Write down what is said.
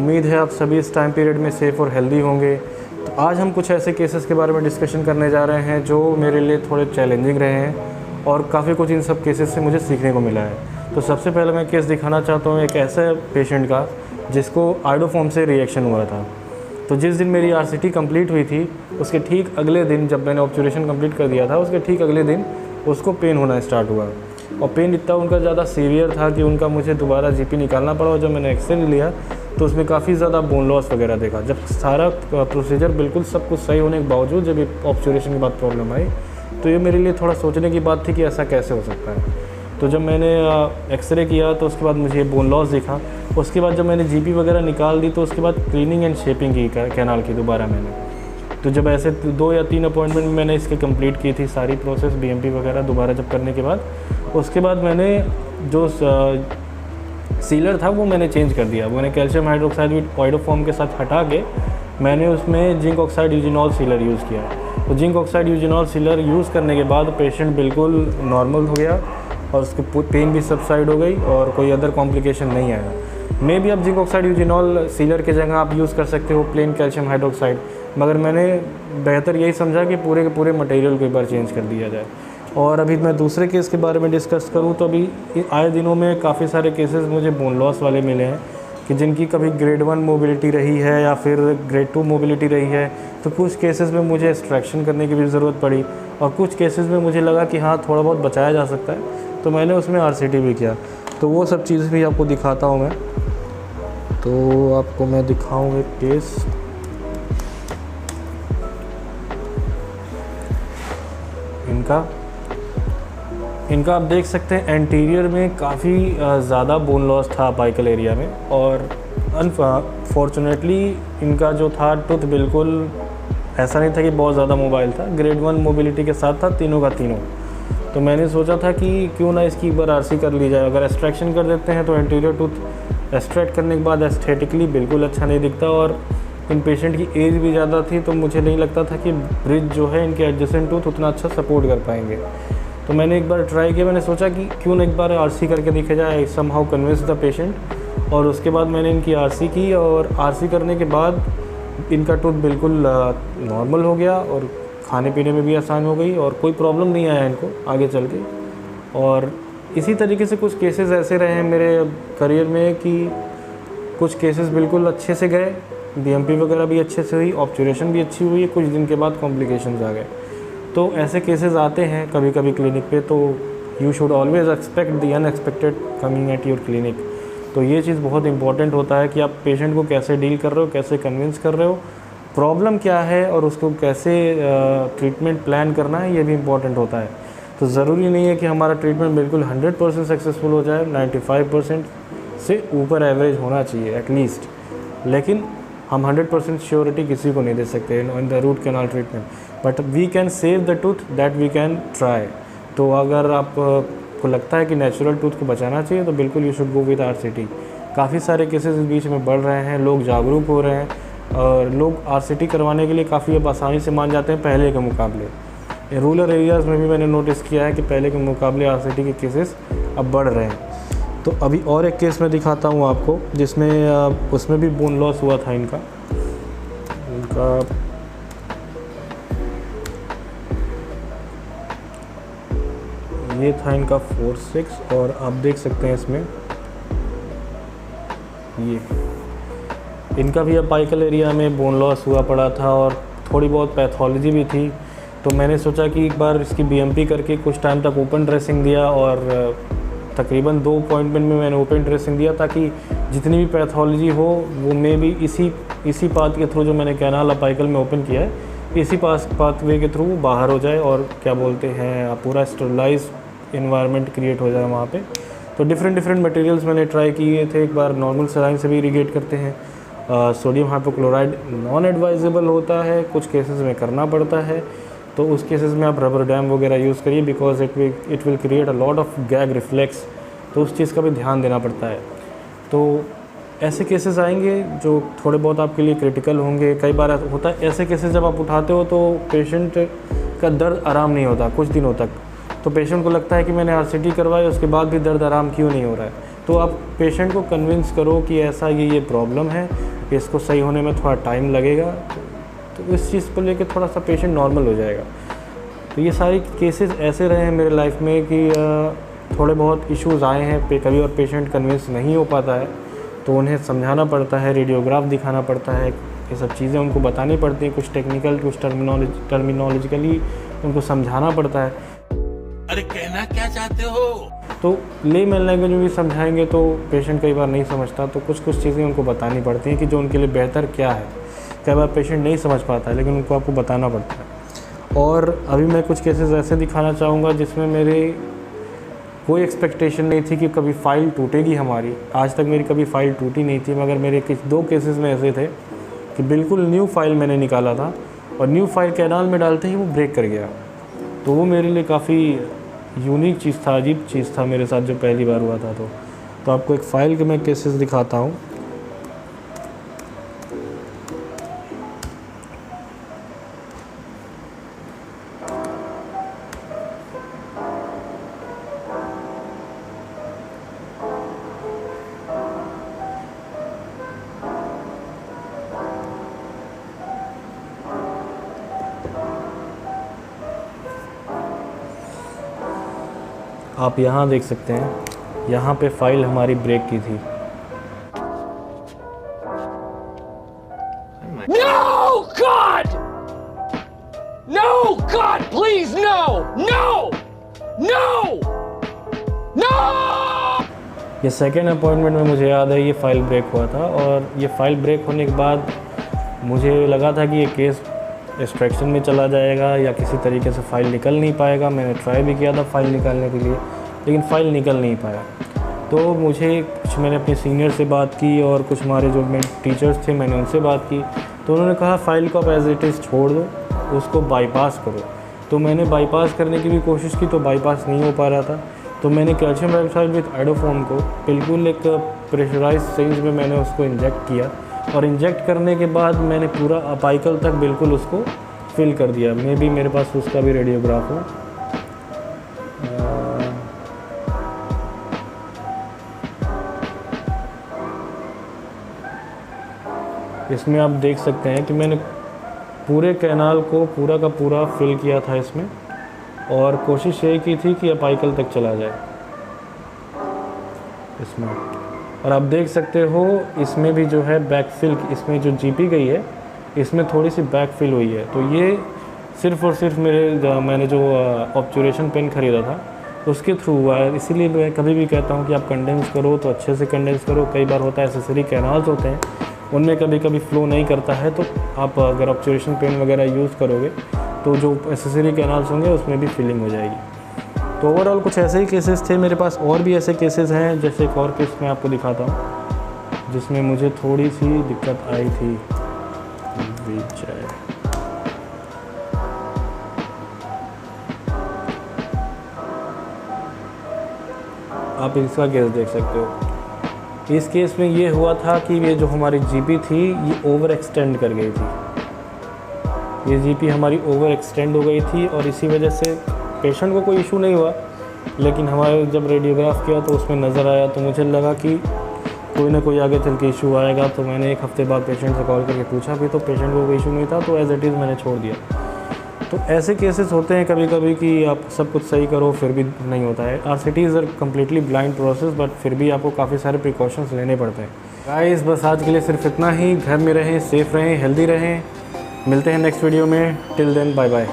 उम्मीद है आप सभी इस टाइम पीरियड में सेफ़ और हेल्दी होंगे। तो आज हम कुछ ऐसे केसेस के बारे में डिस्कशन करने जा रहे हैं जो मेरे लिए थोड़े चैलेंजिंग रहे हैं और काफ़ी कुछ इन सब केसेस से मुझे सीखने को मिला है। तो सबसे पहले मैं केस दिखाना चाहता हूँ एक ऐसे पेशेंट का जिसको आइडोफॉर्म से रिएक्शन हुआ था। तो जिस दिन मेरी आरसीटी कंप्लीट हुई थी उसके ठीक अगले दिन, जब मैंने ऑब्जर्वेशन कंप्लीट कर दिया था, उसके ठीक अगले दिन उसको पेन होना स्टार्ट हुआ और पेन इतना उनका ज़्यादा सीवियर था कि उनका मुझे दोबारा जीपी निकालना पड़ा। और जब मैंने एक्सरे लिया तो उसमें काफ़ी ज़्यादा बोन लॉस वगैरह देखा। जब सारा प्रोसीजर बिल्कुल सब कुछ सही होने के बावजूद जब ऑब्जर्वेशन के बाद प्रॉब्लम आई तो ये मेरे लिए थोड़ा सोचने की बात थी कि ऐसा कैसे हो सकता है। तो जब मैंने एक्सरे किया तो उसके बाद मुझे बोन लॉस दिखा। उसके बाद जब मैंने जीपी वगैरह निकाल दी तो उसके बाद क्लीनिंग एंड शेपिंग की कैनाल की दोबारा मैंने। तो जब ऐसे 2 या 3 अपॉइंटमेंट में मैंने इसके कंप्लीट की थी सारी प्रोसेस, बीएमपी वगैरह दोबारा जब करने के बाद, उसके बाद मैंने जो सीलर था वो मैंने चेंज कर दिया। मैंने कैल्शियम हाइड्रोक्साइड विद आइडोफॉर्म के साथ हटा के मैंने उसमें zinc oxide eugenol sealer use किया। तो zinc oxide eugenol sealer use करने के बाद पेशेंट बिल्कुल नॉर्मल हो गया और उसकी पेन भी सबसाइड हो गई और कोई अदर कॉम्प्लिकेशन नहीं आया। मे भी अब जिंक ऑक्साइड यूजिनॉल सीलर के जगह आप यूज़ कर सकते हो प्लेन कैल्शियम हाइड्रोक्साइड, मगर मैंने बेहतर यही समझा कि पूरे के पूरे मटेरियल को एक बार चेंज कर दिया जाए। और अभी मैं दूसरे केस के बारे में डिस्कस करूं तो अभी आए दिनों में काफ़ी सारे केसेस मुझे बोन लॉस वाले मिले हैं कि जिनकी कभी ग्रेड 1 मोबिलिटी रही है या फिर ग्रेड 2 मोबिलिटी रही है। तो कुछ केसेस में मुझे एक्सट्रैक्शन करने की भी ज़रूरत पड़ी और कुछ केसेस में मुझे लगा कि हाँ थोड़ा बहुत बचाया जा सकता है, तो मैंने उसमें आरसीटी भी किया। तो वो सब चीज़ें भी आपको दिखाता हूँ मैं। तो आपको मैं दिखाऊँ एक केस। इनका आप देख सकते हैं एंटीरियर में काफ़ी ज़्यादा बोन लॉस था अपाइकल एरिया में और अनफॉर्चुनेटली इनका जो था टूथ बिल्कुल ऐसा नहीं था कि बहुत ज़्यादा मोबाइल था, ग्रेड 1 मोबिलिटी के साथ था तीनों का तीनों। तो मैंने सोचा था कि क्यों ना इसकी एक बार आरसी कर ली जाए। अगर एक्सट्रैक्शन कर देते हैं तो एंटीरियर टूथ एक्सट्रैक्ट करने के बाद एस्थेटिकली बिल्कुल अच्छा नहीं दिखता और इन पेशेंट की एज भी ज़्यादा थी तो मुझे नहीं लगता था कि ब्रिज जो है इनके एडजेसेंट टूथ उतना अच्छा सपोर्ट कर पाएंगे। तो मैंने एक बार ट्राई किया, मैंने सोचा कि क्यों ना एक बार आरसी करके देखा जाए। I somehow convince the patient और उसके बाद मैंने इनकी आरसी की और आरसी करने के बाद इनका टूथ बिल्कुल नॉर्मल हो गया और खाने पीने में भी आसान हो गई और कोई प्रॉब्लम नहीं आया इनको आगे चल के। और इसी तरीके से कुछ केसेस ऐसे रहे हैं मेरे करियर में कि कुछ केसेस बिल्कुल अच्छे से गए, बीएमपी वगैरह भी अच्छे से हुई, ऑब्जर्वेशन भी अच्छी हुई, कुछ दिन के बाद कॉम्प्लिकेशंस आ गए। तो ऐसे केसेस आते हैं कभी कभी क्लिनिक पे, तो you should always expect the unexpected coming at your clinic. तो ये चीज़ बहुत इंपॉर्टेंट होता है कि आप पेशेंट को कैसे डील कर रहे हो, कैसे कन्विंस कर रहे हो, प्रॉब्लम क्या है और उसको कैसे ट्रीटमेंट प्लान करना है, ये भी इम्पॉर्टेंट होता है। तो ज़रूरी नहीं है कि हमारा ट्रीटमेंट बिल्कुल 100% सक्सेसफुल हो जाए, 95% से ऊपर एवरेज होना चाहिए एटलीस्ट, लेकिन हम 100% श्योरिटी किसी को नहीं दे सकते in the root canal treatment, but we can save the tooth that we can try. तो अगर आपको लगता है कि नेचुरल टूथ को बचाना चाहिए तो बिल्कुल you should go with RCT. काफ़ी सारे केसेस इस बीच में बढ़ रहे हैं, लोग जागरूक हो रहे हैं और लोग आरसीटी करवाने के लिए काफ़ी अब आसानी से मान जाते हैं पहले के मुकाबले। रूरल एरियाज़ में भी मैंने नोटिस किया है कि पहले के मुकाबले आरसीटी के केसेस अब बढ़ रहे हैं। तो अभी और एक केस मैं दिखाता हूँ आपको जिसमें उसमें भी बोन लॉस हुआ था इनका ये था इनका 4-6 और आप देख सकते हैं इसमें ये इनका भी अपाइकल एरिया में बोन लॉस हुआ पड़ा था और थोड़ी बहुत पैथोलॉजी भी थी। तो मैंने सोचा कि एक बार इसकी बीएमपी करके कुछ टाइम तक ओपन ड्रेसिंग दिया और तकरीबन 2 अपॉइंटमेंट में मैंने ओपन ड्रेसिंग दिया ताकि जितनी भी पैथोलॉजी हो वो मे भी इसी पाथ के थ्रू जो मैंने कैनाल अपाइकल में ओपन किया है इसी पाथवे के थ्रू बाहर हो जाए और क्या बोलते हैं पूरा स्टरलाइज इन्वायरमेंट क्रिएट हो जाए वहाँ पे। तो डिफरेंट मटेरियल्स मैंने ट्राई किए थे। एक बार नॉर्मल सलाइन से भी इरीगेट करते हैं, सोडियम हाइपोक्लोराइड नॉन एडवाइजेबल होता है, कुछ केसेस में करना पड़ता है। तो उस केसेस में आप रबर डैम वगैरह यूज़ करिए because it will create a lot of gag reflex, तो उस चीज़ का भी ध्यान देना पड़ता है। तो ऐसे केसेस आएंगे जो थोड़े बहुत आपके लिए क्रिटिकल होंगे। कई बार होता है ऐसे केसेस जब आप उठाते हो तो पेशेंट का दर्द आराम नहीं होता कुछ दिनों तक। तो पेशेंट को लगता है कि मैंने आरसीटी करवाई उसके बाद भी दर्द आराम क्यों नहीं हो रहा है। तो आप पेशेंट को कन्विंस करो कि ऐसा ये प्रॉब्लम है, इसको सही होने में थोड़ा टाइम लगेगा, तो इस चीज़ को लेकर थोड़ा सा पेशेंट नॉर्मल हो जाएगा। तो ये सारी केसेस ऐसे रहे हैं मेरे लाइफ में कि थोड़े बहुत इश्यूज़ आए हैं, कभी और पेशेंट कन्विंस नहीं हो पाता है तो उन्हें समझाना पड़ता है, रेडियोग्राफ दिखाना पड़ता है, ये सब चीज़ें उनको बतानी पड़ती हैं, कुछ टेक्निकल कुछ टर्मिनोलॉजिकली उनको समझाना पड़ता है। अरे कहना क्या चाहते हो? तो लेमैन लैंग्वेज में भी समझाएंगे तो पेशेंट कई बार नहीं समझता, तो कुछ चीज़ें उनको बतानी पड़ती हैं कि जो उनके लिए बेहतर क्या है। कई बार पेशेंट नहीं समझ पाता है लेकिन उनको आपको बताना पड़ता है। और अभी मैं कुछ केसेस ऐसे दिखाना चाहूँगा जिसमें मेरे कोई एक्सपेक्टेशन नहीं थी कि कभी फ़ाइल टूटेगी हमारी। आज तक मेरी कभी फ़ाइल टूटी नहीं थी, मगर मेरे 2 केसेस में ऐसे थे कि बिल्कुल न्यू फ़ाइल मैंने निकाला था और न्यू फ़ाइल कैनाल में डालते ही वो ब्रेक कर गया। तो वो मेरे लिए काफ़ी यूनिक चीज़ था, अजीब चीज़ था मेरे साथ जो पहली बार हुआ था। तो आपको एक फ़ाइल के मैं केसेस दिखाता हूँ। आप यहाँ देख सकते हैं, यहाँ पे फ़ाइल हमारी ब्रेक की थी। No, God! No, God, please, no! No! No! No! ये सेकेंड अपॉइंटमेंट में मुझे याद है ये फ़ाइल ब्रेक हुआ था, और ये फ़ाइल ब्रेक होने के बाद मुझे लगा था कि ये केस एक्सट्रैक्शन में चला जाएगा या किसी तरीके से फ़ाइल निकल नहीं पाएगा। मैंने ट्राई भी किया था फ़ाइल निकालने के लिए, लेकिन फ़ाइल निकल नहीं पाया। तो मैंने अपने सीनियर से बात की और कुछ हमारे जो टीचर्स थे मैंने उनसे बात की, तो उन्होंने कहा फ़ाइल को आप एज इट इज़ छोड़ दो, उसको बाईपास करो। तो मैंने बाईपास करने की भी कोशिश की तो बाईपास नहीं हो पा रहा था। तो मैंने कैल्शियम हाइड्रोक्साइड विद आइडोफोन को बिल्कुल एक प्रेशराइज सिरिंज में मैंने उसको इंजेक्ट किया, और इंजेक्ट करने के बाद मैंने पूरा अपाइकल तक बिल्कुल उसको फिल कर दिया। मे भी मेरे पास उसका भी रेडियोग्राफ हो। इसमें आप देख सकते हैं कि मैंने पूरे कैनाल को पूरा का पूरा फिल किया था इसमें, और कोशिश यही की थी कि अपाइकल तक चला जाए इसमें। और आप देख सकते हो इसमें भी जो है बैक फिल, इसमें जो जीपी गई है इसमें थोड़ी सी बैक फिल हुई है। तो ये सिर्फ़ और सिर्फ मैंने जो ऑब्चुरेशन पेन ख़रीदा था उसके थ्रू हुआ है। इसीलिए मैं कभी भी कहता हूँ कि आप कंडेंस करो तो अच्छे से कंडेंस करो। कई बार होता है एसेसरी कैनाल्स होते हैं उनमें कभी कभी फ़्लो नहीं करता है, तो आप अगर ऑब्चुरेशन पेन वगैरह यूज़ करोगे तो जो एसेसरी कैनाल्स होंगे उसमें भी फिलिंग हो जाएगी। तो ओवरऑल कुछ ऐसे ही केसेस थे मेरे पास। और भी ऐसे केसेस हैं, जैसे एक और केस मैं आपको दिखाता हूँ जिसमें मुझे थोड़ी सी दिक्कत आई थी। आप इसका केस देख सकते हो। इस केस में ये हुआ था कि ये जो हमारी जीपी थी ये ओवर एक्सटेंड कर गई थी। ये जीपी हमारी ओवर एक्सटेंड हो गई थी और इसी वजह से पेशेंट को कोई इशू नहीं हुआ, लेकिन हमारे जब रेडियोग्राफ किया तो उसमें नज़र आया, तो मुझे लगा कि कोई ना कोई आगे चल के इशू आएगा। तो मैंने 1 हफ्ते बाद पेशेंट से कॉल करके पूछा भी, तो पेशेंट को कोई इशू नहीं था, तो एज इट इज़ मैंने छोड़ दिया। तो ऐसे केसेस होते हैं कभी कभी कि आप सब कुछ सही करो फिर भी नहीं होता है। RCT is a completely blind process, but फिर भी आपको काफ़ी सारे प्रिकॉशंस लेने पड़ते हैं। गाइस बस आज के लिए सिर्फ इतना ही। घर में रहें, सेफ़ रहें, हेल्दी रहें। मिलते हैं नेक्स्ट वीडियो में। Till then bye bye.